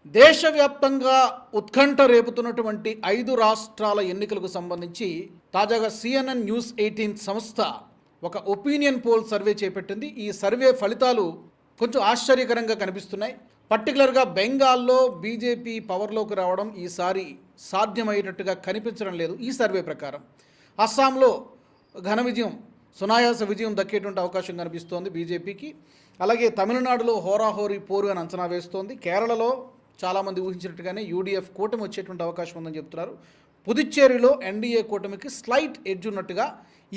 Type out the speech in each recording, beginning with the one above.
దేశవ్యాప్తంగా ఉత్కంఠ రేపుతున్నటువంటి 5 రాష్ట్రాల ఎన్నికలకు సంబంధించి తాజాగా CNN న్యూస్ 18 సంస్థ ఒక ఒపీనియన్ పోల్ సర్వే చేపట్టింది. ఈ సర్వే ఫలితాలు కొంచెం ఆశ్చర్యకరంగా కనిపిస్తున్నాయి. పర్టికులర్గా బెంగాల్లో బీజేపీ పవర్లోకి రావడం ఈసారి సాధ్యమయ్యేటట్టుగా కనిపించడం లేదు. ఈ సర్వే ప్రకారం అస్సాంలో ఘన విజయం, సునాయాస విజయం దక్కేటువంటి అవకాశం కనిపిస్తోంది బీజేపీకి. అలాగే తమిళనాడులో హోరాహోరీ పోరు అని అంచనా వేస్తోంది. కేరళలో చాలామంది ఊహించినట్టుగానే యూడీఎఫ్ కూటమి వచ్చేటువంటి అవకాశం ఉందని చెప్తున్నారు. పుదుచ్చేరిలో ఎన్డీఏ కూటమికి స్లైట్ ఎడ్జ్ ఉన్నట్టుగా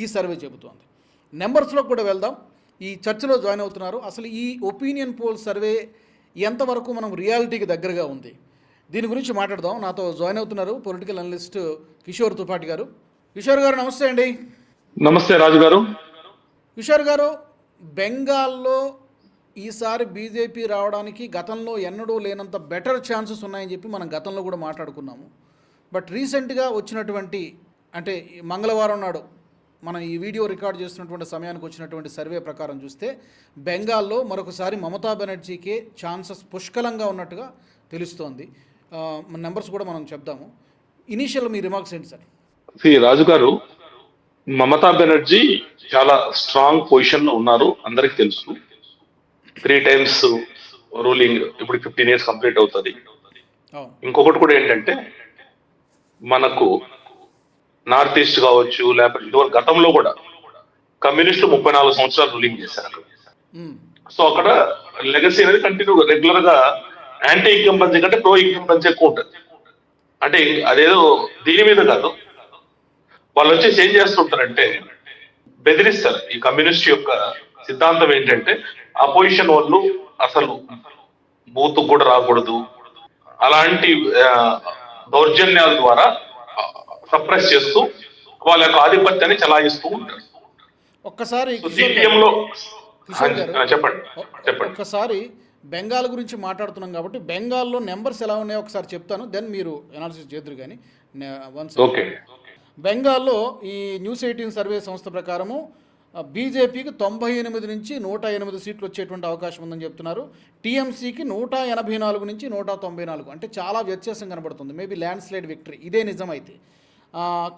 ఈ సర్వే చెబుతోంది. నెంబర్స్లో కూడా వెళ్దాం. ఈ చర్చలో జాయిన్ అవుతున్నారు. అసలు ఈ ఒపీనియన్ పోల్ సర్వే ఎంతవరకు మనం రియాలిటీకి దగ్గరగా ఉంది, దీని గురించి మాట్లాడదాం. నాతో జాయిన్ అవుతున్నారు పొలిటికల్ అనలిస్ట్ కిషోర్ తుపాటి గారు. కిషోర్ గారు నమస్తే అండి. నమస్తే రాజు గారు. కిషోర్ గారు, బెంగాల్లో ఈసారి బీజేపీ రావడానికి గతంలో ఎన్నడూ లేనంత బెటర్ ఛాన్సెస్ ఉన్నాయని చెప్పి మనం గతంలో కూడా మాట్లాడుకున్నాము. బట్ రీసెంట్గా వచ్చినటువంటి, అంటే మంగళవారం నాడు మనం ఈ వీడియో రికార్డ్ చేస్తున్నటువంటి సమయానికి వచ్చినటువంటి సర్వే ప్రకారం చూస్తే బెంగాల్లో మరొకసారి మమతా బెనర్జీకే ఛాన్సెస్ పుష్కలంగా ఉన్నట్టుగా తెలుస్తోంది. నెంబర్స్ కూడా మనం చెప్దాము. ఇనీషియల్ మీ రిమార్క్స్ ఏంటి సార్? రాజు గారు, మమతా బెనర్జీ చాలా స్ట్రాంగ్ పొజిషన్ లో ఉన్నారు, అందరికి తెలుసు. 3 times రూలింగ్, ఇప్పుడు 15 years కంప్లీట్ అవుతుంది. ఇంకొకటి కూడా ఏంటంటే, మనకు నార్త్ ఈస్ట్ కావచ్చు, లేకపోతే గతంలో కూడా కమ్యూనిస్టులు 34 సంవత్సరాలు రూలింగ్ చేశారు. సో అక్కడ లెగసీ అనేది కంటిన్యూ, రెగ్యులర్ గా యాంటీ ఇన్కంబెన్సీ కంటే ప్రో ఇన్కంబెన్సీ ఎక్కువ ఉంటుంది. అంటే అదేదో దీని మీద కాదు, వాళ్ళు వచ్చేసి ఏం చేస్తుంటారంటే బెదిరిస్తారు. ఈ కమ్యూనిస్ట్ యొక్క సిద్ధాంతం ఏంటంటే, అపోజిషన్ వాళ్ళు అసలు బూత్ కూడా రాకూడదు, అలాంటి దౌర్జన్యాల ద్వారా సప్రెస్ చేస్తూ వాళ్ళ యొక్క ఆధిపత్యాన్ని చలాయిస్తూ ఉంటారు. ఒక్కసారి చెప్పండి. ఒక్కసారి బెంగాల్ గురించి మాట్లాడుతున్నాం కాబట్టి బెంగాల్లో నెంబర్స్ ఎలా ఉన్నాయో ఒకసారి చెప్తాను, దెన్ మీరు అనాలిసిస్ చేద్దరు. కానీ బెంగాల్లో ఈ న్యూస్ 18 సర్వే సంస్థ ప్రకారము బీజేపీకి 98 నుంచి 108 సీట్లు వచ్చేటువంటి అవకాశం ఉందని చెప్తున్నారు. టీఎంసీకి 184 నుంచి 194, అంటే చాలా వ్యత్యాసం కనబడుతుంది. మేబీ ల్యాండ్ స్లైడ్ విక్టరీ ఇదే నిజమైతే.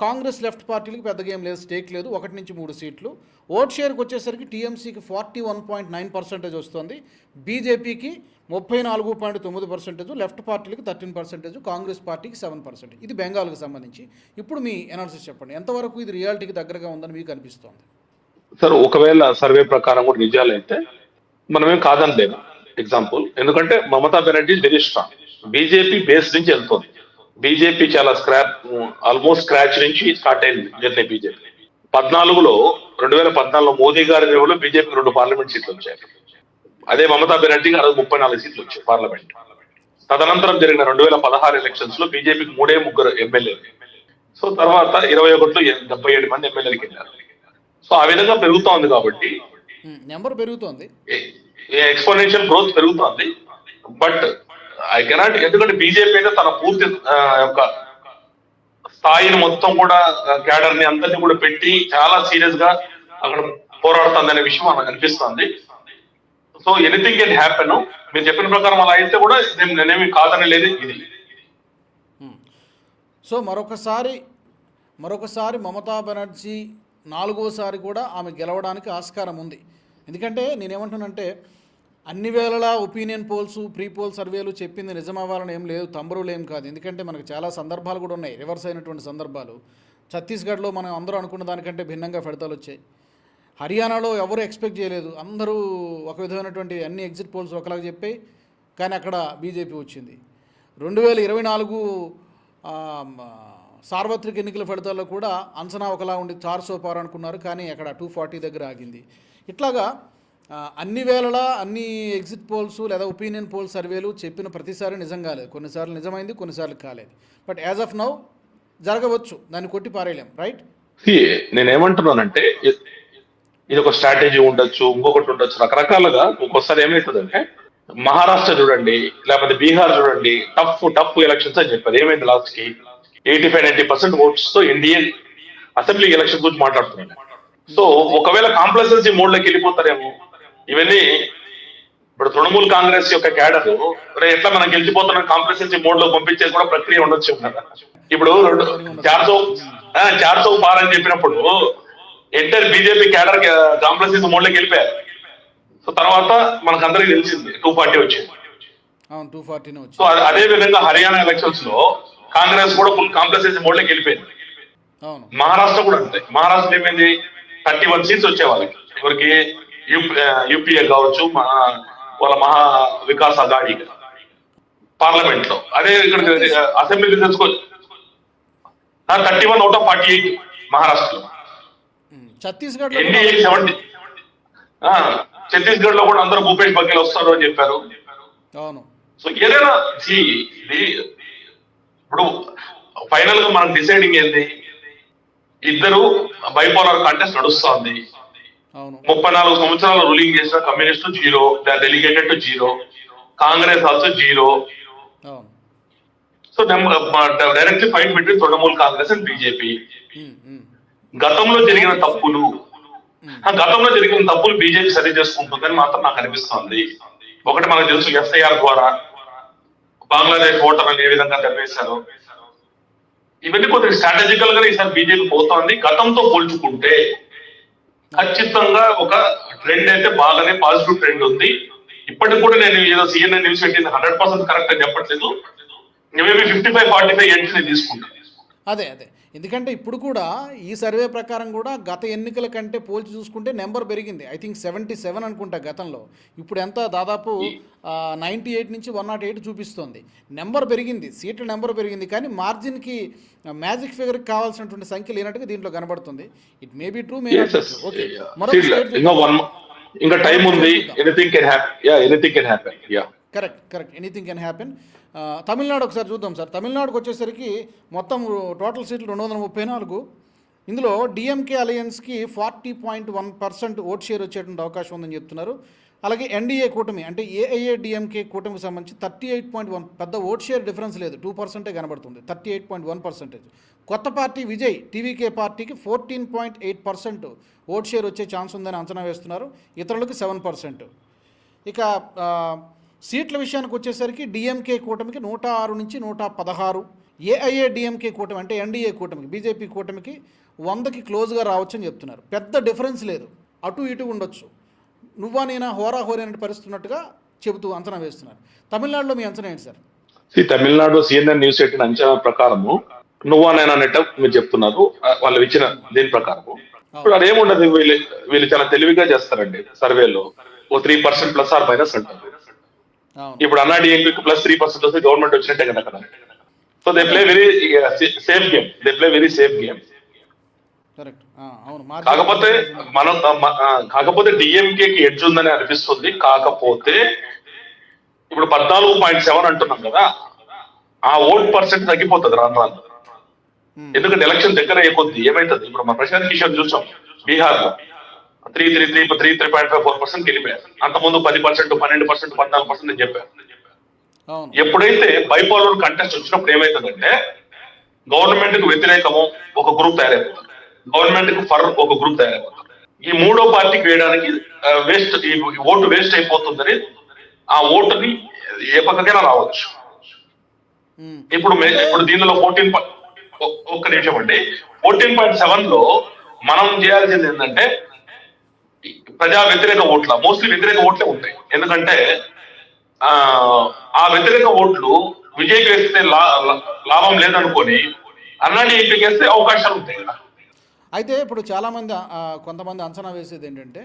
కాంగ్రెస్ లెఫ్ట్ పార్టీలకు పెద్దగా ఏం లేదు, స్టేక్ లేదు, 1 నుంచి 3 సీట్లు. ఓట్ షేర్కి వచ్చేసరికి టీఎంసీకి 41.9% వస్తుంది, బీజేపీకి 34.9%, లెఫ్ట్ పార్టీలకు 13%, కాంగ్రెస్ పార్టీకి 7%. ఇది బెంగాల్కి సంబంధించి. ఇప్పుడు మీ అనాలిసిస్ చెప్పండి, ఎంతవరకు ఇది రియాలిటీకి దగ్గరగా ఉందని మీకు అనిపిస్తోంది? సార్, ఒకవేళ సర్వే ప్రకారం కూడా నిజాలైతే మనమేం కాదని లేదు. ఎగ్జాంపుల్, ఎందుకంటే Mamata Banerjee very strong, BJP base నుంచి వెళ్తుంది. బీజేపీ చాలా ఆల్మోస్ట్ స్క్రాచ్ నుంచి స్టార్ట్ అయింది జర్నీ. బీజేపీ 2014లో మోదీ గారి రేవులో బీజేపీ 2 పార్లమెంట్ సీట్లు వచ్చాయి. అదే మమతా బెనర్జీకి 34 సీట్లు వచ్చాయి పార్లమెంట్. తదనంతరం జరిగిన 2016 ఎలక్షన్స్ లో బీజేపీకి 3 ఎమ్మెల్యేలు. సో తర్వాత 21లో 77 మంది ఎమ్మెల్యేలకి వెళ్ళారు. సో ఆ విధంగా పెరుగుతా ఉంది కాబట్టి నెంబర్ పెరుగుతోంది, ఎక్స్పోనెన్షియల్ గ్రోత్ పెరుగుతోంది. బట్ ఐ కెనాట్, ఎందుకంటే బీజేపీ అయితే తన పూర్తి యొక్క స్థాయిని మొత్తం కూడా, క్యాడర్ ని అందరినీ కూడా పెట్టి చాలా సీరియస్ గా అక్కడ పోరాడుతుంది అనే విషయం మనకు అనిపిస్తుంది. So anything can happen. మీరు చెప్పిన ప్రకారం అలా అయితే కూడా నేనేమి కాదని లేదు ఇది. సో మరొకసారి మమతా బెనర్జీ 4వసారి కూడా ఆమె గెలవడానికి ఆస్కారం ఉంది. ఎందుకంటే నేనేమంటున్నానంటే, అన్ని వేళలా ఒపీనియన్ పోల్స్, ప్రీ పోల్ సర్వేలు చెప్పింది నిజమవ్వాలని ఏం లేదు, తంబరులు ఏం కాదు. ఎందుకంటే మనకు చాలా సందర్భాలు కూడా ఉన్నాయి, రివర్స్ అయినటువంటి సందర్భాలు. ఛత్తీస్గఢ్లో మనం అందరూ అనుకున్న దానికంటే భిన్నంగా ఫలితాలు వచ్చాయి. హర్యానాలో ఎవరు ఎక్స్పెక్ట్ చేయలేదు, అందరూ ఒక విధమైనటువంటి అన్ని ఎగ్జిట్ పోల్స్ ఒకలాగా చెప్పాయి, కానీ అక్కడ బీజేపీ వచ్చింది. 2024 సార్వత్రిక ఎన్నికల ఫలితాల్లో కూడా అంచనా ఒకలా ఉండి 400 పార్ అనుకున్నారు, కానీ అక్కడ 240 దగ్గర ఆగింది. ఇట్లాగా అన్ని వేళలా అన్ని ఎగ్జిట్ పోల్స్ లేదా ఒపీనియన్ పోల్ సర్వేలు చెప్పిన ప్రతిసారి నిజం కాలేదు. కొన్నిసార్లు నిజమైంది, కొన్నిసార్లు కాలేదు. బట్ యాజ్ ఆఫ్ నౌ జరగవచ్చు, దాన్ని కొట్టి పారేయలేం, రైట్? నేనేమంటున్నానంటే, ఇది ఒక స్ట్రాటజీ ఉండొచ్చు, ఇంకొకటి ఉండొచ్చు, రకరకాలుగా. ఒక్కోసారి ఏమవుతుందంటే, మహారాష్ట్ర చూడండి, లేకపోతే బీహార్ చూడండి, టఫ్ ఎలక్షన్స్ అని చెప్పారు. ఏమైంది లాస్ట్ కి 85-90% ఓట్స్ తో ఎన్డీఏ అసెంబ్లీ ఎలక్షన్ గురించి మాట్లాడుతున్నాను. సో ఒకవేళ కాంప్లసెన్సీ మోడ్ లోకి వెళ్ళిపోతారేమో. ఇవన్నీ ఇప్పుడు తృణమూల్ కాంగ్రెస్ యొక్క క్యాడర్ ఎట్లా మనం గెలిచిపోతున్న కాంప్లసెన్సీ మోడ్ లో పంపించేది కూడా ప్రక్రియ ఉండొచ్చు కదా. ఇప్పుడు చార్సో పార్ అని చెప్పినప్పుడు enter BJP cadre complacency mode లోకి వెళ్ళిపోయారు. సో తర్వాత మనకు అందరికి తెలిసింది 240 వచ్చింది. సో అదే విధంగా హర్యానా ఎలక్షన్స్ లో కాంగ్రెస్ కూడా ఫుల్ కాంప్లసెన్సీ మోడ్ లోకి వెళ్ళిపోయింది. మహారాష్ట్ర కూడా అంతే. మహారాష్ట్ర ఏమైంది, 31 సీట్స్ వచ్చే వాళ్ళకి, ఎవరికి యూపీఏ కావచ్చు, వాళ్ళ మహా వికాస్ అఘాడీ పార్లమెంట్ లో. అదే ఇక్కడ అసెంబ్లీ తెలుసుకోవచ్చు, 31 అవుట్ ఆఫ్ 48 మహారాష్ట్రలో. ఛత్తీస్గఢ్ ఎన్డీఏ 70. ఛత్తీస్గఢ్ లో కూడా అందరూ భూపేష్ బఘేల్ వస్తారు అని చెప్పారు. సో ఏదైనా ఇప్పుడు ఫైనల్ గా మనకు డిసైడింగ్ ఏంటి, ఇద్దరు బైపోలార్ కాంటెస్ట్ నడుస్తుంది. 34 సంవత్సరాలు రూలింగ్ చేసిన communist zero, they are delegated to zero, Congress also zero. So directly fight between Trinamool Congress and BJP. గతంలో జరిగిన తప్పులు బీజేపీ సరి చేసుకుంటుందని మాత్రం నాకు అనిపిస్తుంది. ఒకటి మనకు తెలుసు, ఎఫ్ఐఆర్ ద్వారా బంగ్లాదేశ్ ఓటర్లను ఏ విధంగా తెరవేశారు. ఇవన్నీ కొద్దిగా స్ట్రాటజికల్ గా ఈసారి బీజేపీ పోతోంది. గతంతో పోల్చుకుంటే ఖచ్చితంగా ఒక ట్రెండ్ అయితే బాగానే పాజిటివ్ ట్రెండ్ ఉంది. ఇప్పటికి కూడా నేను ఏదో సిఎన్ఎన్ న్యూస్ పెట్టింది 100% కరెక్ట్ అని చెప్పట్లేదు. మేబీ 55-45 ఎంట్రీ తీసుకుంటాను. అదే ఎందుకంటే ఇప్పుడు కూడా ఈ సర్వే ప్రకారం కూడా గత ఎన్నికల కంటే పోల్చి చూసుకుంటే నెంబర్ పెరిగింది. ఐ థింక్ 77 అనుకుంటా గతంలో. ఇప్పుడు ఎంత దాదాపు 98 నుంచి 108 చూపిస్తోంది. నెంబర్ పెరిగింది, సీట్ల నెంబర్ పెరిగింది, కానీ మార్జిన్కి మ్యాజిక్ ఫిగర్కి కావాల్సినటువంటి సంఖ్య లేనట్టుగా దీంట్లో కనబడుతుంది. It may be true, may not true. Okay, ఇంకా టైం ఉంది. Anything can happen. Correct, anything can happen. Tamil Nadu ఒకసారి చూద్దాం సార్. తమిళనాడుకు వచ్చేసరికి మొత్తం టోటల్ సీట్లు 234. ఇందులో డిఎంకే అలయన్స్కి 40.1% ఓట్ షేర్ వచ్చేటువంటి అవకాశం ఉందని చెప్తున్నారు. అలాగే ఎన్డీఏ కూటమి అంటే ఏఐఏడిఎంకే కూటమికి సంబంధించి 38.1, పెద్ద ఓట్ షేర్ డిఫరెన్స్ లేదు, 2% కనబడుతుంది, 38.1%. కొత్త పార్టీ విజయ్ టీవీకే పార్టీకి 14.8% ఓట్ షేర్ వచ్చే ఛాన్స్ ఉందని అంచనా వేస్తున్నారు. ఇతరులకు 7%. ఇక సీట్ల విషయానికి వచ్చేసరికి డిఎంకే కూటమికి 106 నుంచి 116, ఏఐఏడిఎంకే కూటమి అంటే ఎన్డీఏ కూటమికి, బీజేపీ కూటమికి 100కి క్లోజ్గా రావచ్చు అని చెప్తున్నారు. పెద్ద డిఫరెన్స్ లేదు, అటు ఇటు ఉండొచ్చు. నువ్వా నేనా హోరాహోరీ అనే పరిస్థితున్నట్టుగా చెబుతూ అంచనా వేస్తున్నారు. తమిళనాడులో మీ అంచనా ఏంటి సార్? తమిళనాడు సిఎన్ఎన్ న్యూస్ పెట్టిన అంచనా ప్రకారము నువ్వా నేనా అనేట మీరు చెప్తున్నారు. వాళ్ళు ఇచ్చిన దీని ప్రకారము ఇప్పుడు అదేముండదు. వీళ్ళు చాలా తెలివిగా చేస్తారండి. సర్వేలో 3% ప్లస్ ఆర్ మైనస్ అంటారు. ఇప్పుడు అన్నాడీఎంపీ +3% వస్తే గవర్నమెంట్ వచ్చినట్టే కదా కదా. So they play very safe game. కాకపోతే డిఎంకేకి ఎడ్జ్ ఉందని అనిపిస్తుంది. కాకపోతే ఇప్పుడు 14.7 అంటున్నాం కదా, ఆ ఓట్ పర్సెంట్ తగ్గిపోతుంది రాను. ఎందుకంటే ఎలక్షన్ దగ్గర అయిపోద్ది. ఏమైతుంది, ఇప్పుడు మన ప్రశాంత్ కిషోర్ చూసాం బీహార్ లో 3.54% వెళ్ళిపోయారు. అంతకుముందు 10%, 12%, 14% అని చెప్పారు. ఎప్పుడైతే బైపోలర్ కంటెస్ట్ వచ్చినప్పుడు ఏమైతుందంటే గవర్నమెంట్ కు వ్యతిరేకము ఒక గ్రూప్ తయారైపోతుంది, గవర్నమెంట్ కు ఫర్ ఒక గ్రూప్ తయారైపోతుంది. ఈ మూడో పార్టీకి వేయడానికి ఓటు వేస్ట్ అయిపోతుందని ఆ ఓటుని ఏ పక్కకైనా రావచ్చు. ఇప్పుడు దీనిలో 14.7 లో మనం చేయాల్సింది ఏంటంటే ప్రజా వ్యతిరేక ఓట్ల, మోస్ట్లీ వ్యతిరేక ఓట్లే ఉంటాయి. ఎందుకంటే ఆ వ్యతిరేక ఓట్లు విజయ్కి వేస్తే లాభం లేదనుకొని అన్నాడీఎంపీకి వేస్తే అవకాశాలు ఉంటాయి కదా. అయితే ఇప్పుడు చాలామంది కొంతమంది అంచనా వేసేది ఏంటంటే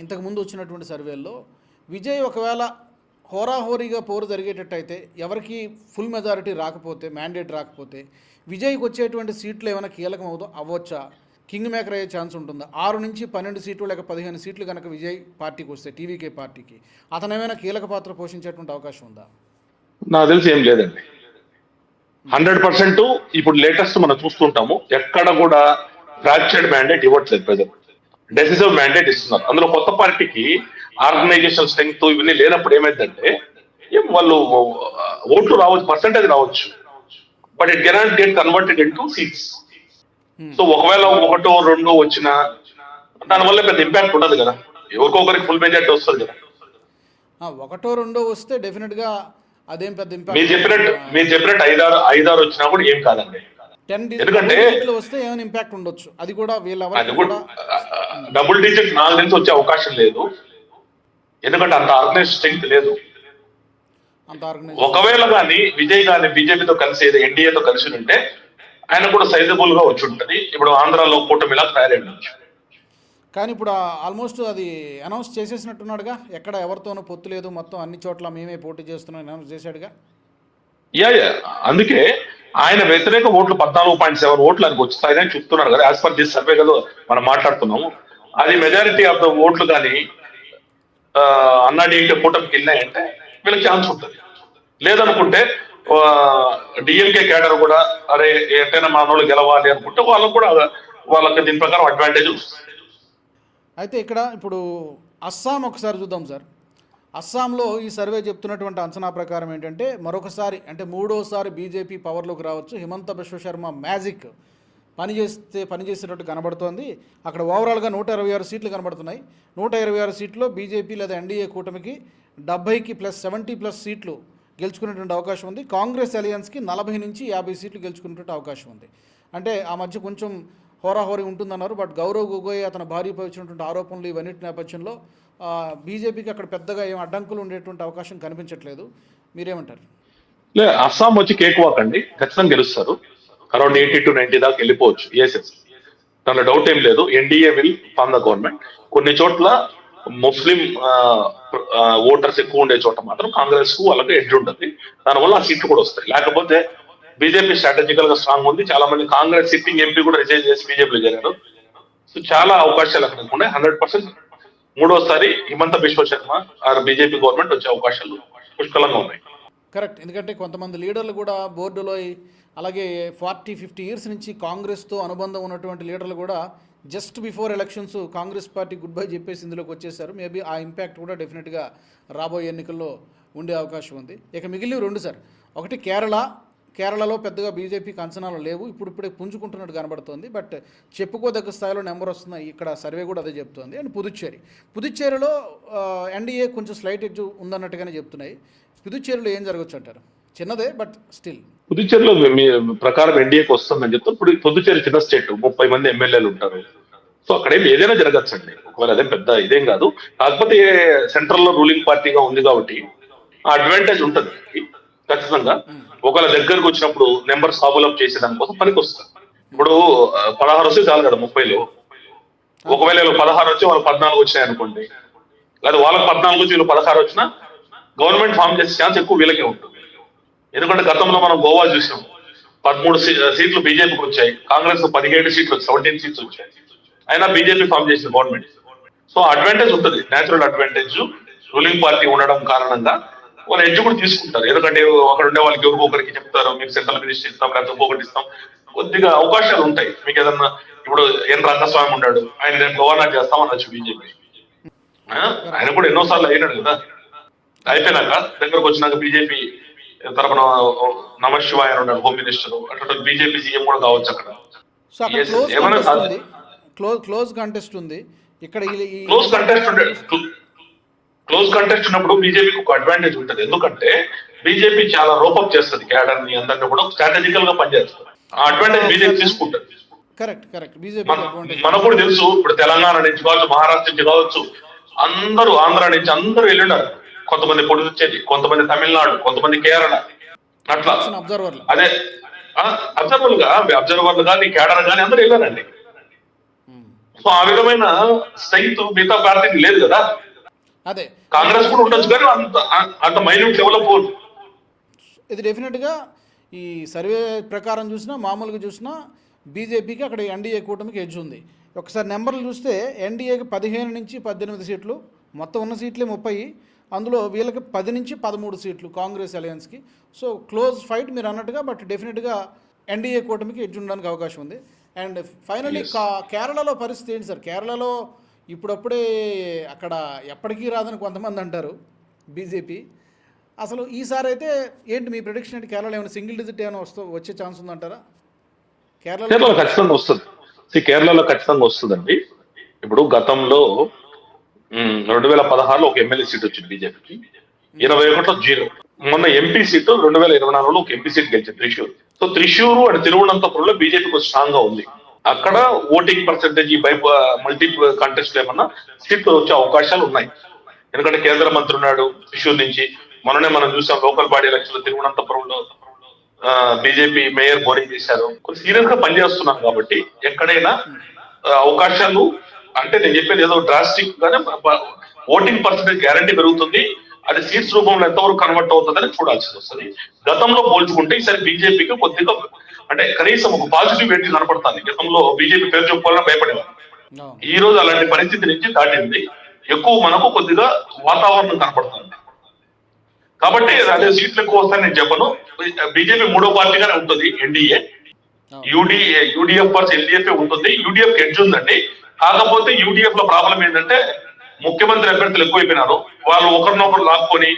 ఇంతకుముందు వచ్చినటువంటి సర్వేల్లో విజయ్ ఒకవేళ హోరాహోరీగా పోరు జరిగేటట్టయితే, ఎవరికి ఫుల్ మెజారిటీ రాకపోతే, మ్యాండేట్ రాకపోతే విజయ్కి వచ్చేటువంటి సీట్లు ఏమైనా కీలకం అవ్వచ్చా, కింగ్ మేకర్ అయ్యే ఛాన్స్ ఉంటుందా? 6 నుంచి 12 సీట్లు లేక 15 సీట్లు కనుక విజయ్ పార్టీకి వస్తే, టీవీకే పార్టీకి, అతను ఏమైనా కీలక పాత్ర పోషించేటువంటి అవకాశం ఉందా? నాకు తెలిసి ఏం లేదండి. 100% ఇప్పుడు లేటెస్ట్ మనం చూస్తుంటాము, ఎక్కడ కూడా ఫ్రాక్చర్డ్ మ్యాండేట్ ఇవ్వట్లేదు, ప్రజలు డెసిసివ్ మ్యాండేట్ ఇస్తున్నారు. అందులో కొత్త పార్టీకి ఆర్గనైజేషన్ స్ట్రెంగ్త్ ఇవన్నీ లేనప్పుడు ఏమైందంటే వాళ్ళు ఓట్లు రావచ్చు, పర్సెంటేజ్ రావచ్చు, but it cannot get converted into seats. So ఒకవేళ 1, 2 వచ్చినా దానివల్ల పెద్ద ఇంపాక్ట్ ఉండదు కదా, ఎవరికొకరికి ఫుల్ మెజారిటీ వస్తుంది కదా. ఒకటో రెండో వస్తే డెఫినెట్గా అదేం పెద్ద మీరు చెప్పినట్టు ఐదారు వచ్చినా కూడా ఏం కాదండి. 10 ఎందుకంటే డిజిట్లు వస్తే ఏమైనా ఇంపాక్ట్ ఉండొచ్చు. అది కూడా అది కూడా డబుల్ డిజిట్ నాకు తెలిసి వచ్చే అవకాశం లేదు. ఎందుకంటే అంత ఆర్గనైజ్ స్ట్రెంగ్త్ లేదు. ఒకవేళ కానీ విజయ్ గాని బీజేపీతో కలిసి ఎన్డీఏతో కలిసి ఉంటే ఆయన కూడా సైజబుల్ గా వచ్చి ఉంటుంది. ఇప్పుడు ఆంధ్రాలో కూటమిలా తయారైంది. కానీ ఇప్పుడు ఆల్మోస్ట్ అది అనౌన్స్ చేసేసినట్టున్నాడుగా, ఎక్కడ ఎవరితోనూ పొత్తు లేదు, మొత్తం అన్ని చోట్ల మేమే పోటీ చేస్తున్నాం అనౌన్స్ చేశాడుగా. యా అందుకే ఆయన వ్యతిరేక ఓట్లు 14.7 ఓట్లు ఆయనకు వచ్చాయని చెప్తున్నారు కదా. యాజ్ పర్ దిస్ సర్వే కదా మనం మాట్లాడుతున్నాము. అది మెజారిటీ ఆఫ్ ద ఓట్లు కానీ అన్నాడీఎంకే కూటమికి వెళ్ళాయంటే వీళ్ళకి ఛాన్స్ ఉంటుంది. లేదనుకుంటే డిఎంకే కేడర్ కూడా అరే ఎట్టైనా మన వాళ్ళు గెలవాలి అనుకుంటే వాళ్ళకి దీని ప్రకారం అడ్వాంటేజ్ వస్తుంది. అయితే ఇక్కడ ఇప్పుడు అస్సాం ఒకసారి చూద్దాం సార్. అస్సాంలో ఈ సర్వే చెప్తున్నటువంటి అంచనా ప్రకారం ఏంటంటే మరొకసారి అంటే మూడోసారి బీజేపీ పవర్లోకి రావచ్చు. హిమంత బిశ్వ శర్మ మ్యాజిక్ పనిచేసేటట్టు కనబడుతోంది. అక్కడ ఓవరాల్గా 126 సీట్లు కనబడుతున్నాయి. 126 సీట్లో బీజేపీ లేదా ఎన్డీఏ కూటమికి 70కి +70+ సీట్లు గెలుచుకునేటువంటి అవకాశం ఉంది. కాంగ్రెస్ అలయన్స్కి 40 నుంచి 50 సీట్లు గెలుచుకునేటువంటి అవకాశం ఉంది. అంటే ఆ మధ్య కొంచెం హోరాహోరీ ఉంటుందన్నారు. బట్ గౌరవ్ గొగోయ్ అతని భార్యపై వచ్చినటువంటి ఆరోపణలు ఇవన్నిటి నేపథ్యంలో బీజేపీకి అక్కడ పెద్దగా ఏం అడ్డంకులు ఉండేటువంటి అవకాశం కనిపించట్లేదు. మీరేమంటారు? అస్సాం వచ్చి కేక్ వాక్ అండి, ఖచ్చితంగా గెలుస్తారు. అరౌండ్ 80 to 90 దాకా వెళ్ళిపోవచ్చు. ఎస్ దానిలో డౌట్ ఏం లేదు. NDA will form the government. కొన్ని చోట్ల ముస్లిం ఓటర్స్ ఎక్కువ ఉండే చోట మాత్రం కాంగ్రెస్ కు వాళ్ళకి ఎడ్జ్ ఉంటుంది. దానివల్ల ఆ సీట్లు కూడా వస్తాయి. లేకపోతే బీజేపీ స్ట్రాటజికల్ గా స్ట్రాంగ్ ఉంది. చాలా మంది కాంగ్రెస్ సిట్టింగ్ ఎంపీ కూడా రిజైన్ చేసి బీజేపీలో చేరారు. సో చాలా అవకాశాలు అక్కడ ఉన్నాయి. 100% మూడోసారి హిమంత బిశ్వ శర్మ బీజేపీ గవర్నమెంట్ వచ్చే అవకాశాలు పుష్కలంగా ఉన్నాయి. కరెక్ట్. ఎందుకంటే కొంతమంది లీడర్లు కూడా బోర్డులో, అలాగే 40-50 ఇయర్స్ నుంచి కాంగ్రెస్తో అనుబంధం ఉన్నటువంటి లీడర్లు కూడా just before elections Congress party good bye చెప్పేసి ఇందులోకి వచ్చేసారు. మేబీ ఆ ఇంపాక్ట్ కూడా డెఫినెట్గా రాబోయే ఎన్నికల్లో ఉండే అవకాశం ఉంది. ఇక మిగిలిన 2 సార్. ఒకటి కేరళలో పెద్దగా బీజేపీకి అంచనాలు లేవు, ఇప్పుడే పుంజుకుంటున్నట్టు కనబడుతోంది. బట్ చెప్పుకోదగ్గ స్థాయిలో నెంబర్ వస్తున్నాయి. ఇక్కడ సర్వే కూడా అదే చెప్తోంది. అండ్ పుదుచ్చేరిలో ఎన్డీఏ కొంచెం స్లైట్ ఎడ్జ్ ఉందన్నట్టుగానే చెప్తున్నాయి. పుదుచ్చేరిలో ఏం జరగచ్చు అంటారు? చిన్నదే బట్ స్టిల్. పుదుచ్చేరిలో మీ ప్రకారం ఎన్డీఏకి వస్తుందని చెప్తారు. ఇప్పుడు పుదుచ్చేరి చిన్న స్టేట్, 30 మంది ఎమ్మెల్యేలు ఉంటారు. సో అక్కడ ఏదైనా జరగచ్చండి. ఒకవేళ అదేం పెద్ద ఇదేం కాదు. కాకపోతే సెంట్రల్ లో రూలింగ్ పార్టీగా ఉంది కాబట్టి ఆ అడ్వాంటేజ్ ఉంటుంది ఖచ్చితంగా. ఒకవేళ దగ్గరకు వచ్చినప్పుడు నెంబర్ సాబులప్ చేసేదాని కోసం పనికి వస్తారు. ఇప్పుడు 16 వస్తే చాలు కదా 30లో. ఒకవేళ 16 వచ్చి వాళ్ళు 14 వచ్చినాయి అనుకోండి, లేదా వాళ్ళకి 14 వచ్చి వీళ్ళు 16 వచ్చినా గవర్నమెంట్ ఫామ్ చేసే ఛాన్స్ ఎక్కువ వీళ్ళకే ఉంటుంది. ఎందుకంటే గతంలో మనం గోవా చూసాం, 13 సీట్లు బీజేపీకి వచ్చాయి, కాంగ్రెస్ 17 సీట్లు 17 సీట్స్ వచ్చాయి, అయినా బీజేపీ ఫామ్ చేసిన గవర్నమెంట్. సో అడ్వాంటేజ్ ఉంటుంది, న్యాచురల్ అడ్వాంటేజ్. రూలింగ్ పార్టీ ఉండడం కారణంగా వాళ్ళు ఎడ్జ్ కూడా తీసుకుంటారు. ఎందుకంటే అక్కడ ఉండే వాళ్ళకి ఒకరికి చెప్తారు మీకు సెంట్రల్ మినిస్టర్ ఇస్తాం, లేకపోతే ఇంకొకటి ఇస్తాం. కొద్దిగా అవకాశాలు ఉంటాయి. మీకు ఏదన్నా ఇప్పుడు ఎన్ రంగస్వామి ఉన్నాడు, ఆయన నేను గవర్నర్ చేస్తాం అనొచ్చు బీజేపీ. ఆయన కూడా ఎన్నోసార్లు అయినాడు కదా. అయిపోయినాక దగ్గరకు వచ్చినాక బీజేపీ తరఫున నమశివాయ ఉన్నాడు హోమ్ మినిస్టర్, అట్లా బీజేపీ సీఎం కూడా కావచ్చు అక్కడ. క్లోజ్ కంటెస్ట్ ఉంది ఇక్కడ. క్లోజ్ కంటెస్ట్ ఉన్నప్పుడు బీజేపీకి ఒక అడ్వాంటేజ్ ఉంటుంది. ఎందుకంటే బీజేపీ చాలా రోపప్ చేస్తుంది క్యాడర్ ని, అందరినీ కూడా స్ట్రాటజికల్ గా పనిచేస్తుంది. ఆ అడ్వాంటేజ్ బీజేపీ తీసుకుంటుంది. కరెక్ట్. బీజేపీ మనకు కూడా తెలుసు. ఇప్పుడు తెలంగాణ నుంచి కావచ్చు, మహారాష్ట్ర నుంచి కావచ్చు, అందరూ ఆంధ్ర నుంచి అందరూ వెళ్ళినారు. కొంతమంది పుదుచ్చేరి, కొంతమంది తమిళనాడు, కొంతమంది కేరళ, అట్లా అదే అబ్జర్వర్లు కానీ క్యాడర్ కానీ అందరూ వెళ్ళారండి. సో ఆ విధమైన స్ట్రెంగ్త్ మిగతా పార్టీకి లేదు కదా. అదే కాంగ్రెస్ కూడా ఉండొచ్చు కానీ అంత మైన్యూట్ డెవలప్. ఇది డెఫినెట్గా ఈ సర్వే ప్రకారం చూసినా, మామూలుగా చూసినా బీజేపీకి అక్కడ ఎన్డీఏ కూటమికి ఎడ్జ్ ఉంది. ఒకసారి నెంబర్లు చూస్తే ఎన్డీఏకి 15 నుంచి 18 సీట్లు, మొత్తం ఉన్న సీట్లే 30, అందులో వీళ్ళకి 10 నుంచి 13 సీట్లు కాంగ్రెస్ అలయన్స్కి. సో క్లోజ్ ఫైట్ మీరు అన్నట్టుగా. బట్ డెఫినెట్గా ఎన్డీఏ కూటమికి ఎడ్జ్ ఉండడానికి అవకాశం ఉంది. అండ్ ఫైనల్లీ కేరళలో పరిస్థితి ఏంటి సార్? కేరళలో ఇప్పుడప్పుడే అక్కడ ఎప్పటికీ రాదని కొంతమంది అంటారు బీజేపీ. అసలు ఈసారి అయితే ఏంటి మీ ప్రెడిక్షన్? ఏంటి? కేరళ ఏమైనా సింగిల్ డిజిట్ ఏమైనా వచ్చే ఛాన్స్ ఉందంటారా? కేరళలో ఖచ్చితంగా వస్తుంది. కేరళలో ఖచ్చితంగా వస్తుందండి. ఇప్పుడు గతంలో 2016లో ఒక ఎమ్మెల్యే సీట్ వచ్చింది బీజేపీకి, 21లో 0. మొన్న ఎంపీ సీటు 2024లో ఒక ఎంపీ సీట్ గెలిచింది త్రిశూర్. సో త్రిశూరు అండ్ తిరువనంతపురంలో బీజేపీకి స్ట్రాంగ్ గా ఉంది. అక్కడ ఓటింగ్ పర్సెంటేజ్ మల్టీ కాంటెస్ట్ ఏమన్నా సీట్లు వచ్చే అవకాశాలు ఉన్నాయి. ఎందుకంటే కేంద్ర మంత్రి ఉన్నాడు త్రిశూర్ నుంచి. మొన్ననే మనం చూసాం లోకల్ బాడీ ఎలక్షన్ తిరువనంతపురంలో బీజేపీ మేయర్ బోరింగ్ చేశారు. కొంచెం సీరియస్ గా పనిచేస్తున్నాం కాబట్టి ఎక్కడైనా అవకాశాలు, అంటే నేను చెప్పేది ఏదో డ్రాస్టిక్ గానే ఓటింగ్ పర్సెంటేజ్ గ్యారంటీ పెరుగుతుంది. అది సీట్స్ రూపంలో ఎంతవరకు కన్వర్ట్ అవుతుందని చూడాల్సి వస్తుంది. గతంలో పోల్చుకుంటే ఈసారి బీజేపీకి కొద్దిగా అంటే కనీసం ఒక పాజిటివ్ వెయిట్ కనపడుతుంది. గతంలో బీజేపీ పేరు చెప్పుకోవాలని భయపడేవారు. ఈ రోజు అలాంటి పరిస్థితి నుంచి దాటింది. ఎక్కువ మనకు కొద్దిగా వాతావరణం కనపడుతుంది. కాబట్టి అదే సీట్లు ఎక్కువ వస్తాయని నేను చెప్పను. బీజేపీ 3వ పార్టీగానే ఉంటుంది. ఎన్డీఏ, యూడీఎఫ్ వర్సెస్ ఎల్డీఎఫ్ ఉంటుంది. యూడీఎఫ్ ఎడ్జ్ ఉందండి. కాకపోతే యూడీఎఫ్ లో ప్రాబ్లం ఏంటంటే ముఖ్యమంత్రి అభ్యర్థులు ఎక్కువైపోయినారు. వాళ్ళు ఒకరినొకరు లాక్కొని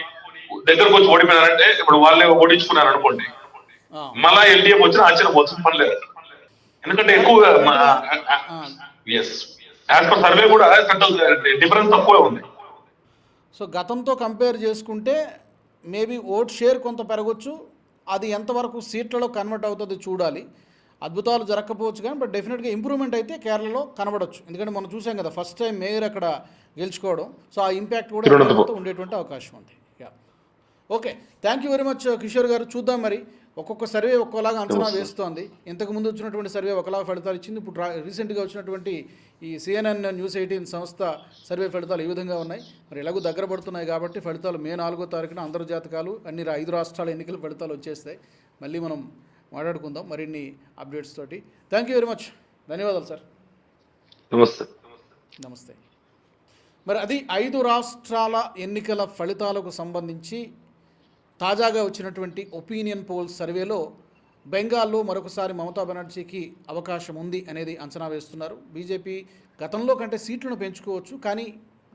దగ్గరకు వచ్చి ఓడిపోయినారంటే ఇప్పుడు వాళ్ళే ఓడించుకున్నారు అనుకోండి, మళ్ళా ఎల్డీఎఫ్ వచ్చిన ఆశ్చర్యపోవాల్సిన పని లేదు. ఎందుకంటే ఎక్కువగా యాజ్ పర్ సర్వే కూడా డిఫరెన్స్ తక్కువే ఉంది. సో గతంతో కంపేర్ చేసుకుంటే మేబీ ఓట్ షేర్ కొంత పెరగచ్చు. అది ఎంతవరకు సీట్లలో కన్వర్ట్ అవుతుందో చూడాలి. అద్భుతాలు జరగకపోవచ్చు కానీ బట్ డెఫినెట్గా ఇంప్రూవ్మెంట్ అయితే కేరళలో కనబడవచ్చు. ఎందుకంటే మనం చూసాం కదా ఫస్ట్ టైం మేయర్ అక్కడ గెలుచుకోవడం. సో ఆ ఇంపాక్ట్ కూడా ఉండేటువంటి అవకాశం ఉంది. Okay, thank you very much Kishore గారు. చూద్దాం మరి, ఒక్కొక్క సర్వే ఒక్కోలాగా అంచనా వేస్తోంది. ఇంతకుముందు వచ్చినటువంటి సర్వే ఒకలాగా ఫలితాలు ఇచ్చింది. ఇప్పుడు రీసెంట్గా వచ్చినటువంటి ఈ CNN న్యూస్ 18 సంస్థ సర్వే ఫలితాలు ఈ విధంగా ఉన్నాయి. మరి ఎలాగో దగ్గర పడుతున్నాయి కాబట్టి ఫలితాలు మే 4వ తారీఖున అంతర్జాతకాలు అన్ని 5 రాష్ట్రాల ఎన్నికల ఫలితాలు వచ్చేస్తాయి. మళ్ళీ మనం మాట్లాడుకుందాం మరిన్ని అప్డేట్స్ తోటి. థ్యాంక్ యూ వెరీ మచ్, ధన్యవాదాలు సార్. నమస్తే. మరి అది 5 రాష్ట్రాల ఎన్నికల ఫలితాలకు సంబంధించి తాజాగా వచ్చినటువంటి ఒపీనియన్ పోల్ సర్వేలో బెంగాల్లో మరొకసారి మమతా బెనర్జీకి అవకాశం ఉంది అనేది అంచనా వేస్తున్నారు. బీజేపీ గతంలో కంటే సీట్లను పెంచుకోవచ్చు, కానీ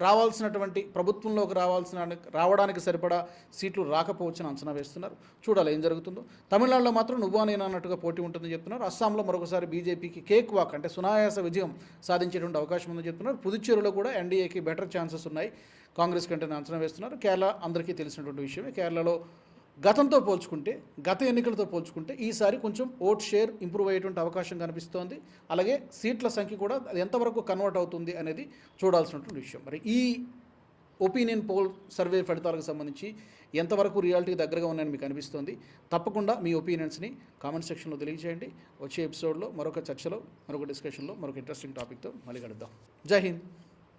రావాల్సినటువంటి ప్రభుత్వంలోకి రావడానికి సరిపడా సీట్లు రాకపోవచ్చని అంచనా వేస్తున్నారు. చూడాలి ఏం జరుగుతుందో. తమిళనాడులో మాత్రం నువ్వా నేను అన్నట్టుగా పోటీ ఉంటుందని చెప్తున్నారు. అస్సాంలో మరొకసారి బీజేపీకి కేక్ వాక్ అంటే సునాయాస విజయం సాధించేటువంటి అవకాశం ఉందని చెప్తున్నారు. పుదుచ్చేరిలో కూడా ఎన్డీఏకి బెటర్ ఛాన్సెస్ ఉన్నాయి కాంగ్రెస్ కంటే అంచనా వేస్తున్నారు. కేరళ అందరికీ తెలిసినటువంటి విషయమే. కేరళలో గతంతో పోల్చుకుంటే, గత ఎన్నికలతో పోల్చుకుంటే ఈసారి కొంచెం ఓట్ షేర్ ఇంప్రూవ్ అయ్యేటువంటి అవకాశం కనిపిస్తోంది. అలాగే సీట్ల సంఖ్య కూడా అది ఎంతవరకు కన్వర్ట్ అవుతుంది అనేది చూడాల్సినటువంటి విషయం. మరి ఈ ఒపీనియన్ పోల్ సర్వే ఫలితాలకు సంబంధించి ఎంతవరకు రియాలిటీకి దగ్గరగా ఉన్నాయని మీకు అనిపిస్తోంది? తప్పకుండా మీ ఒపీనియన్స్ని కామెంట్ సెక్షన్లో తెలియజేయండి. వచ్చే ఎపిసోడ్లో మరొక చర్చలో, మరొక డిస్కషన్లో, మరొక ఇంట్రెస్టింగ్ టాపిక్తో మళ్ళీ కలుద్దాం. జై హింద్.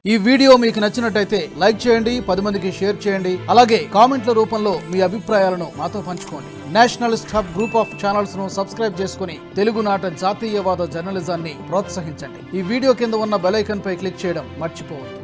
ఈ వీడియో మీకు నచ్చినట్టయితే లైక్ చేయండి, 10 మందికి షేర్ చేయండి. అలాగే కామెంట్ల రూపంలో మీ అభిప్రాయాలను మాతో పంచుకోండి. Nationalist hub group of channels ను సబ్స్క్రైబ్ చేసుకుని తెలుగునాట జాతీయవాద జర్నలిజాన్ని ప్రోత్సహించండి. ఈ వీడియో కింద ఉన్న బెల్ ఐకాన్ పై క్లిక్ చేయడం మర్చిపోవద్దు.